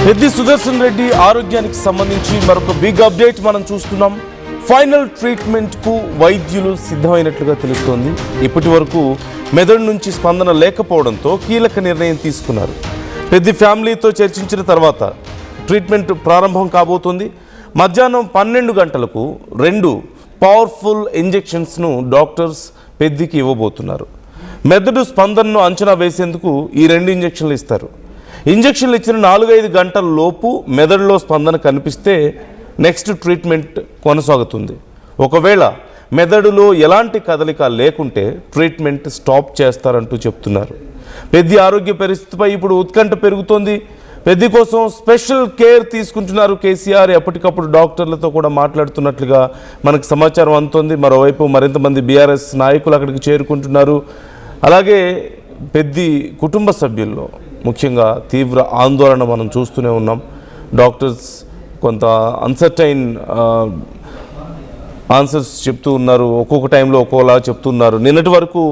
పెద్ది సుదర్శన్ రెడ్డి ఆరోగ్యానికి సంబంధించి మరొక బిగ్ అప్డేట్ మనం చూస్తున్నాం. ఫైనల్ ట్రీట్మెంట్కు వైద్యులు సిద్ధమైనట్లుగా తెలుస్తోంది. ఇప్పటి వరకు మెదడు నుంచి స్పందన లేకపోవడంతో కీలక నిర్ణయం తీసుకున్నారు. పెద్ది ఫ్యామిలీతో చర్చించిన తర్వాత ట్రీట్మెంట్ ప్రారంభం కాబోతుంది. మధ్యాహ్నం 12 గంటలకు 2 పవర్ఫుల్ ఇంజెక్షన్స్ను డాక్టర్స్ పెద్దికి ఇవ్వబోతున్నారు. మెదడు స్పందనను అంచనా వేసేందుకు ఈ 2 ఇంజెక్షన్లు ఇస్తారు. ఇంజెక్షన్లు ఇచ్చిన 4-5 గంటల లోపు మెదడులో స్పందన కనిపిస్తే నెక్స్ట్ ట్రీట్మెంట్ కొనసాగుతుంది. ఒకవేళ మెదడులో ఎలాంటి కదలిక లేకుంటే ట్రీట్మెంట్ స్టాప్ చేస్తారంటూ చెప్తున్నారు. పెద్ది ఆరోగ్య పరిస్థితిపై ఇప్పుడు ఉత్కంఠ పెరుగుతోంది. పెద్ది కోసం స్పెషల్ కేర్ తీసుకుంటున్నారు కేసీఆర్. ఎప్పటికప్పుడు డాక్టర్లతో కూడా మాట్లాడుతున్నట్లుగా మనకు సమాచారం అందుతోంది. మరోవైపు మరింతమంది బీఆర్ఎస్ నాయకులు అక్కడికి చేరుకుంటున్నారు. అలాగే పెద్ది కుటుంబ సభ్యుల్లో ముఖ్యంగా తీవ్ర ఆందోళన మనం చూస్తూనే ఉన్నాం. డాక్టర్స్ కొంత అన్సర్టైన్ ఆన్సర్స్ చెప్తూ ఉన్నారు. ఒక్కొక్క టైంలో ఒక్కోలా చెప్తున్నారు. నిన్నటి వరకు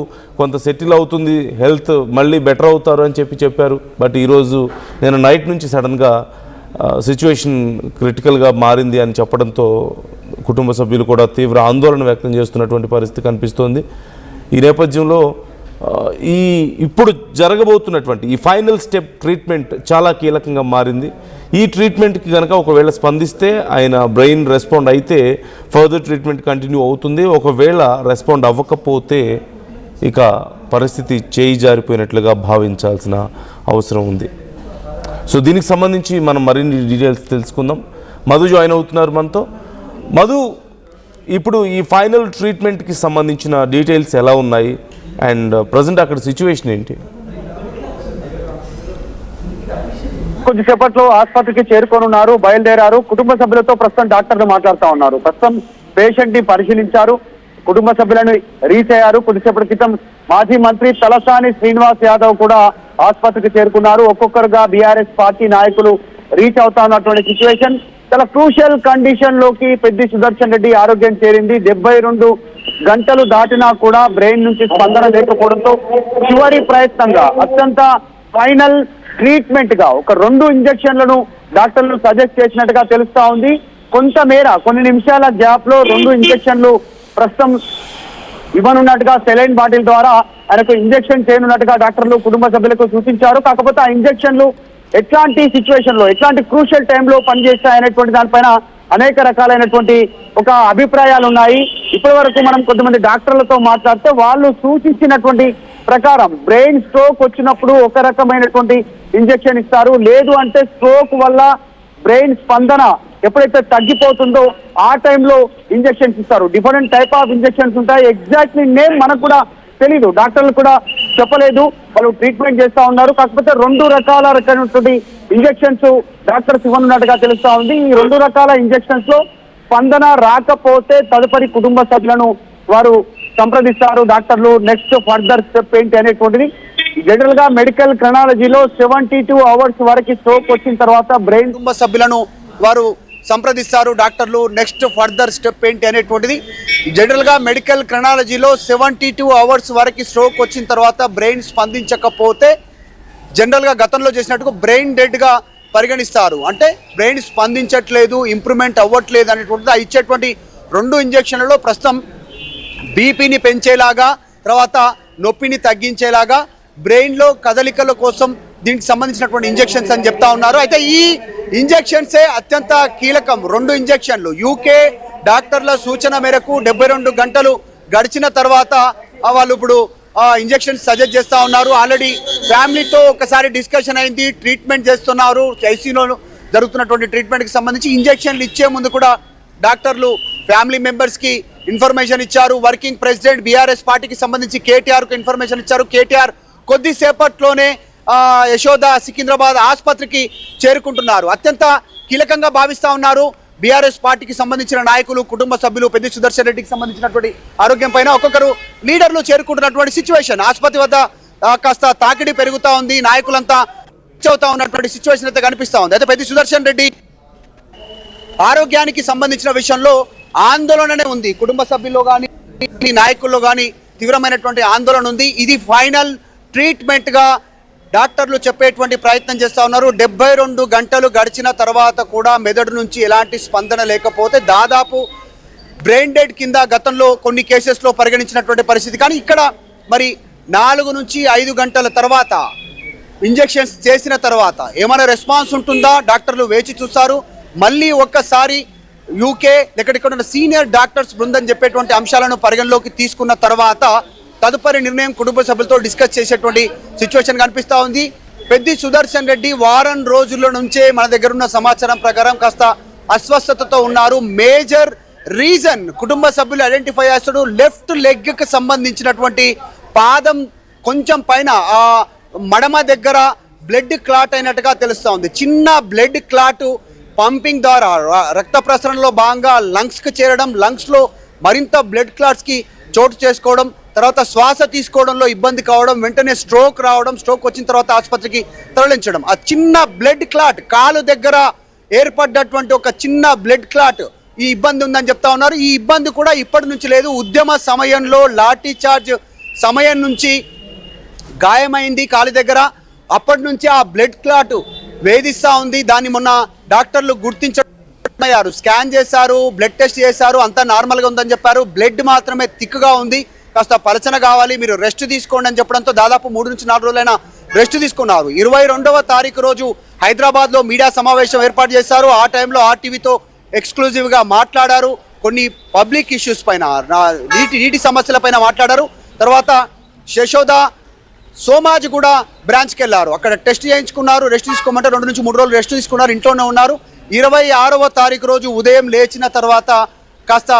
కొంత సెటిల్ అవుతుంది, హెల్త్ మళ్ళీ బెటర్ అవుతారు అని చెప్పారు. బట్ ఈరోజు నేను నైట్ నుంచి సడన్గా సిచ్యువేషన్ క్రిటికల్గా మారింది అని చెప్పడంతో కుటుంబ సభ్యులు కూడా తీవ్ర ఆందోళన వ్యక్తం చేస్తున్నటువంటి పరిస్థితి కనిపిస్తోంది. ఈ నేపథ్యంలో ఇప్పుడు జరగబోతున్నటువంటి ఈ ఫైనల్ స్టెప్ ట్రీట్మెంట్ చాలా కీలకంగా మారింది. ఈ ట్రీట్మెంట్కి కనుక ఒకవేళ స్పందిస్తే ఆయన బ్రెయిన్ రెస్పాండ్ అయితే ఫర్దర్ ట్రీట్మెంట్ కంటిన్యూ అవుతుంది. ఒకవేళ రెస్పాండ్ అవ్వకపోతే ఇక పరిస్థితి చేయి జారిపోయినట్లుగా భావించాల్సిన అవసరం ఉంది. సో దీనికి సంబంధించి మనం మరిన్ని డీటెయిల్స్ తెలుసుకుందాం. మధు జాయిన్ అవుతున్నారు మనతో. మధు, ఇప్పుడు ఈ ఫైనల్ ట్రీట్మెంట్కి సంబంధించిన డీటెయిల్స్ ఎలా ఉన్నాయి అండ్ ప్రజెంట్ అక్కడ సిచ్యువేషన్ ఏంటి? కొద్దిసేపట్లో ఆసుపత్రికి చేరుకోనున్నారు, బయలుదేరారు. కుటుంబ సభ్యులతో ప్రస్తుతం డాక్టర్లు మాట్లాడుతూ ఉన్నారు. ప్రస్తుతం పేషెంట్ ని పరిశీలించారు, కుటుంబ సభ్యులను రీచ్ అయ్యారు. కొద్దిసేపటి క్రితం మాజీ మంత్రి తలసాని శ్రీనివాస్ యాదవ్ కూడా ఆసుపత్రికి చేరుకున్నారు. ఒక్కొక్కరుగా బీఆర్ఎస్ పార్టీ నాయకులు రీచ్ అవుతా ఉన్నటువంటి సిచ్యువేషన్. చాలా క్రూషియల్ కండిషన్ లోకి పెద్ది సుదర్శన్ రెడ్డి ఆరోగ్యం చేరింది. 72 గంటలు దాటినా కూడా బ్రెయిన్ నుంచి స్పందన లేకపోవడంతో చివరి ప్రయత్నంగా అత్యంత ఫైనల్ ట్రీట్మెంట్ గా ఒక 2 ఇంజెక్షన్లను డాక్టర్లు సజెస్ట్ చేసినట్టుగా తెలుస్తా ఉంది. కొంతమేర కొన్ని నిమిషాల గ్యాప్ లో 2 ఇంజెక్షన్లు ప్రస్తుతం ఇవ్వనున్నట్టుగా సెలైన్ బాటిల్ ద్వారా ఆయనకు ఇంజెక్షన్ చేయనున్నట్టుగా డాక్టర్లు కుటుంబ సభ్యులకు సూచించారు. కాకపోతే ఆ ఇంజెక్షన్లు ఎట్లాంటి సిచ్యువేషన్ లో ఎట్లాంటి క్రూషియల్ టైంలో పనిచేస్తాయనేటువంటి దానిపైన అనేక రకాలైనటువంటి ఒక అభిప్రాయాలు ఉన్నాయి. ఇప్పటి వరకు మనం కొంతమంది డాక్టర్లతో మాట్లాడితే వాళ్ళు సూచించినటువంటి ప్రకారం బ్రెయిన్ స్ట్రోక్ వచ్చినప్పుడు ఒక రకమైనటువంటి ఇంజెక్షన్ ఇస్తారు, లేదు అంటే స్ట్రోక్ వల్ల బ్రెయిన్ స్పందన ఎప్పుడైతే తగ్గిపోతుందో ఆ టైంలో ఇంజెక్షన్స్ ఇస్తారు. డిఫరెంట్ టైప్ ఆఫ్ ఇంజెక్షన్స్ ఉంటాయి. ఎగ్జాక్ట్లీ నేమ్ మనకు కూడా తెలీదు, డాక్టర్లు కూడా చెప్పలేదు. వాళ్ళు ట్రీట్మెంట్ చేస్తా ఉన్నారు. కాకపోతే 2 రకాలైనటువంటి ఇంజెక్షన్స్ డాక్టర్స్ ఇవ్వనున్నట్టుగా తెలుస్తా ఉంది. ఈ 2 రకాల ఇంజెక్షన్స్ లో స్పందన రాకపోతే తదుపరి కుటుంబ సభ్యులను వారు సంప్రదిస్తారు డాక్టర్లు. నెక్స్ట్ ఫర్దర్ స్టెప్ ఏంటి అనేటువంటిది జనరల్ గా మెడికల్ క్రనాలజీలో 72 అవర్స్ వరకు స్ట్రోక్ వచ్చిన తర్వాత బ్రెయిన్ కుటుంబ సభ్యులను వారు సంప్రదిస్తారు డాక్టర్లు. నెక్స్ట్ ఫర్దర్ స్టెప్ ఏంటి అనేటువంటిది జనరల్ గా మెడికల్ క్రనాలజీలో 72 అవర్స్ వరకు స్ట్రోక్ వచ్చిన తర్వాత బ్రెయిన్ స్పందించకపోతే జనరల్ గా గతంలో చేసినట్టుగా బ్రెయిన్ డెడ్ గా పరిగణిస్తారు. అంటే బ్రెయిన్ స్పందించట్లేదు, ఇంప్రూవ్మెంట్ అవ్వట్లేదు అనేటువంటిది ఆ ఇచ్చేటువంటి 2 ఇంజెక్షన్లలో ప్రస్తుతం బీపీని పెంచేలాగా, తర్వాత నొప్పిని తగ్గించేలాగా, బ్రెయిన్ లో కదలికల కోసం దీనికి సంబంధించినటువంటి ఇంజెక్షన్స్ అని చెప్తా ఉన్నారు. అయితే ఈ ఇంజెక్షన్సే అత్యంత కీలకం. 2 ఇంజెక్షన్లు యూకే డాక్టర్ల సూచన మేరకు 72 గంటలు గడిచిన తర్వాత వాళ్ళు ఇప్పుడు ఇంజెక్షన్స్ సజెస్ట్ చేస్తా ఉన్నారు. ఆల్రెడీ ఫ్యామిలీతో ఒకసారి డిస్కషన్ అయింది, ట్రీట్మెంట్ చేస్తున్నారు. ఐసీయూలో జరుగుతున్నటువంటి ట్రీట్మెంట్కి సంబంధించి ఇంజెక్షన్లు ఇచ్చే ముందు కూడా డాక్టర్లు ఫ్యామిలీ మెంబర్స్కి ఇన్ఫర్మేషన్ ఇచ్చారు. వర్కింగ్ ప్రెసిడెంట్ బీఆర్ఎస్ పార్టీకి సంబంధించి కేటీఆర్కు ఇన్ఫర్మేషన్ ఇచ్చారు. కేటీఆర్ కొద్దిసేపట్లోనే యశోద సికింద్రాబాద్ ఆసుపత్రికి చేరుకుంటున్నారు. అత్యంత కీలకంగా భావిస్తా ఉన్నారు బీఆర్ఎస్ పార్టీకి సంబంధించిన నాయకులు, కుటుంబ సభ్యులు. పెద్ది సుదర్శన్ రెడ్డికి సంబంధించినటువంటి ఆరోగ్యం పైన ఒక్కొక్కరు లీడర్లు చేరుకుంటున్నటువంటి సిచ్యువేషన్. ఆసుపత్రి వద్ద కాస్త తాకిడి పెరుగుతా ఉంది, నాయకులంతా అవుతా ఉన్నటువంటి సిచ్యువేషన్ అయితే కనిపిస్తా ఉంది. అయితే పెద్ది సుదర్శన్ రెడ్డి ఆరోగ్యానికి సంబంధించిన విషయంలో ఆందోళననే ఉంది. కుటుంబ సభ్యుల్లో కానీ నాయకుల్లో కానీ తీవ్రమైనటువంటి ఆందోళన ఉంది. ఇది ఫైనల్ ట్రీట్మెంట్ గా డాక్టర్లు చెప్పేటువంటి ప్రయత్నం చేస్తా ఉన్నారు. 72 గంటలు గడిచిన తర్వాత కూడా మెదడు నుంచి ఎలాంటి స్పందన లేకపోతే దాదాపు బ్రెయిన్ డెడ్ కింద గతంలో కొన్ని కేసెస్లో పరిగణించినటువంటి పరిస్థితి. కానీ ఇక్కడ మరి 4 నుంచి 5 గంటల తర్వాత ఇంజెక్షన్స్ చేసిన తర్వాత ఏమైనా రెస్పాన్స్ ఉంటుందా? డాక్టర్లు వేచి చూస్తారు. మళ్ళీ ఒక్కసారి యూకే ఇక్కడ ఉన్న సీనియర్ డాక్టర్స్ బృందం చెప్పేటువంటి అంశాలను పరిగణలోకి తీసుకున్న తర్వాత తదుపరి నిర్ణయం కుటుంబ సభ్యులతో డిస్కస్ చేసేటువంటి సిచ్యువేషన్ కనిపిస్తూ ఉంది. పెద్ది సుదర్శన్ రెడ్డి వారం రోజుల నుంచే మన దగ్గర ఉన్న సమాచారం ప్రకారం కాస్త అస్వస్థతతో ఉన్నారు. మేజర్ రీజన్ కుటుంబ సభ్యులు ఐడెంటిఫై చేస్తాడు. లెఫ్ట్ లెగ్ కి సంబంధించినటువంటి పాదం కొంచెం పైన ఆ మడమ దగ్గర బ్లడ్ క్లాట్ అయినట్టుగా తెలుస్తూ ఉంది. చిన్న బ్లడ్ క్లాట్ పంపింగ్ ద్వారా రక్త ప్రసరణలో భాగంగా లంగ్స్కి చేరడం, లంగ్స్లో మరింత బ్లడ్ క్లాట్స్కి చోటు చేసుకోవడం, తర్వాత శ్వాస తీసుకోవడంలో ఇబ్బంది కావడం, వెంటనే స్ట్రోక్ రావడం, స్ట్రోక్ వచ్చిన తర్వాత ఆసుపత్రికి తరలించడం. ఆ చిన్న బ్లడ్ క్లాట్ కాలు దగ్గర ఏర్పడ్డటువంటి ఒక చిన్న బ్లడ్ క్లాట్ ఈ ఇబ్బంది ఉందని చెప్తా ఉన్నారు. ఈ ఇబ్బంది కూడా ఇప్పటి నుంచి లేదు. ఉద్యమ సమయంలో లాఠీ చార్జ్ సమయం నుంచి గాయమైంది కాలి దగ్గర. అప్పటి నుంచి ఆ బ్లడ్ క్లాట్ వేధిస్తూ ఉంది. దాన్ని మొన్న డాక్టర్లు గుర్తించారు, స్కాన్ చేశారు, బ్లడ్ టెస్ట్ చేశారు, అంతా నార్మల్గా ఉందని చెప్పారు. బ్లడ్ మాత్రమే థిక్గా ఉంది, కాస్త పలచన కావాలి, మీరు రెస్ట్ తీసుకోండి అని చెప్పడంతో దాదాపు 3 నుంచి 4 రోజులైనా రెస్ట్ తీసుకున్నారు. 22వ తారీఖు రోజు హైదరాబాద్లో మీడియా సమావేశం ఏర్పాటు చేశారు. ఆ టైంలో ఆర్టీవీతో ఎక్స్క్లూజివ్గా మాట్లాడారు. కొన్ని పబ్లిక్ ఇష్యూస్ పైన, నీటి సమస్యల పైన మాట్లాడారు. తర్వాత యశోద సోమాజ్ కూడా బ్రాంచ్కి వెళ్ళారు. అక్కడ టెస్ట్ చేయించుకున్నారు, రెస్ట్ తీసుకోమంటే 2 నుంచి 3 రోజులు రెస్ట్ తీసుకున్నారు, ఇంట్లోనే ఉన్నారు. 26వ తారీఖు రోజు ఉదయం లేచిన తర్వాత కాస్త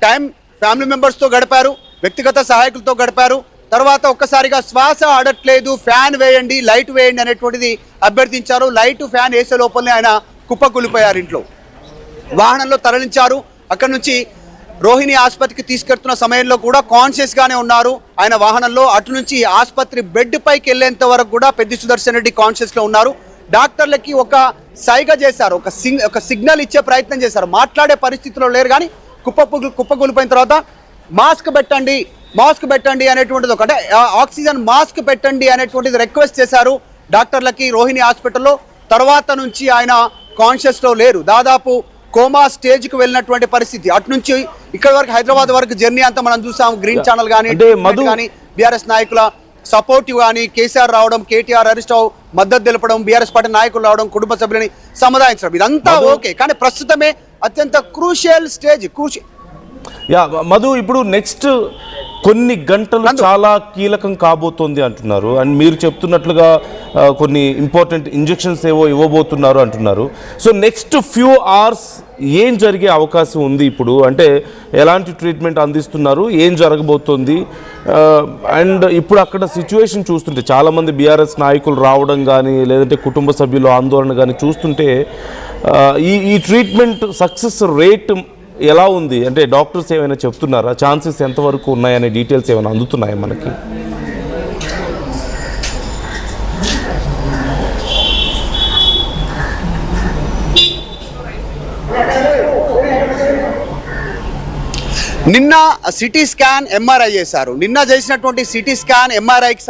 టైం ఫ్యామిలీ మెంబర్స్తో గడిపారు, వ్యక్తిగత సహాయకులతో గడిపారు. తర్వాత ఒక్కసారిగా శ్వాస ఆడట్లేదు, ఫ్యాన్ వేయండి, లైట్ వేయండి అనేటువంటిది అభ్యర్థించారు. లైట్ ఫ్యాన్ వేసే లోపలనే ఆయన కుప్పకూలిపోయారు. ఇంట్లో వాహనంలో తరలించారు. అక్కడ నుంచి రోహిణి ఆసుపత్రికి తీసుకెళ్తున్న సమయంలో కూడా కాన్షియస్గానే ఉన్నారు ఆయన వాహనంలో. అటు నుంచి ఆసుపత్రి బెడ్ పైకి వెళ్ళేంత వరకు కూడా పెద్ది సుదర్శన్ రెడ్డి కాన్షియస్లో ఉన్నారు. డాక్టర్లకి ఒక సైగ చేశారు, ఒక సిగ్నల్ ఇచ్చే ప్రయత్నం చేశారు. మాట్లాడే పరిస్థితిలో లేరు, కానీ కుప్పకూలిపోయిన తర్వాత మాస్క్ పెట్టండి అనేటువంటిది అంటే ఆక్సిజన్ మాస్క్ పెట్టండి అనేటువంటిది రిక్వెస్ట్ చేశారు డాక్టర్లకి రోహిణి హాస్పిటల్లో. తర్వాత నుంచి ఆయన కాన్షియస్లో లేరు. దాదాపు కోమా స్టేజ్కి వెళ్ళినటువంటి పరిస్థితి. అటు నుంచి ఇక్కడ వరకు హైదరాబాద్ వరకు జర్నీ అంతా మనం చూసాం. గ్రీన్ ఛానల్ కానీ బీఆర్ఎస్ నాయకుల సపోర్టివ్ కానీ, కేసీఆర్ రావడం, కేటీఆర్ అరెస్ట్ మద్దతు తెలపడం, బీఆర్ఎస్ పార్టీ నాయకులు రావడం, కుటుంబ సభ్యులని సముదాయించడం, ఇదంతా ఓకే. కానీ ప్రస్తుతమే అత్యంత క్రూషియల్ స్టేజ్. మధు, ఇప్పుడు నెక్స్ట్ కొన్ని గంటలు చాలా కీలకం కాబోతోంది అంటున్నారు. అండ్ మీరు చెప్తున్నట్లుగా కొన్ని ఇంపార్టెంట్ ఇంజెక్షన్స్ ఏవో ఇవ్వబోతున్నారు అంటున్నారు. సో నెక్స్ట్ ఫ్యూ అవర్స్ ఏం జరిగే అవకాశం ఉంది? ఇప్పుడు అంటే ఎలాంటి ట్రీట్మెంట్ అందిస్తున్నారు, ఏం జరగబోతోంది? అండ్ ఇప్పుడు అక్కడ సిచ్యువేషన్ చూస్తుంటే చాలామంది బీఆర్ఎస్ నాయకులు రావడం కానీ, లేదంటే కుటుంబ సభ్యులు ఆందోళన కానీ చూస్తుంటే ఈ ట్రీట్మెంట్ సక్సెస్ రేట్ ఎలా ఉంది? అంటే డాక్టర్స్ ఏమైనా చెప్తున్నారా? ఛాన్సెస్ ఎంతవరకు ఉన్నాయనే డీటెయిల్స్ ఏమైనా అందుతున్నాయా మనకి? నిన్న సిటీ స్కాన్, ఎంఆర్ఐ చేశారు. నిన్న చేసినటువంటి సిటీ స్కాన్, ఎంఆర్ఐకి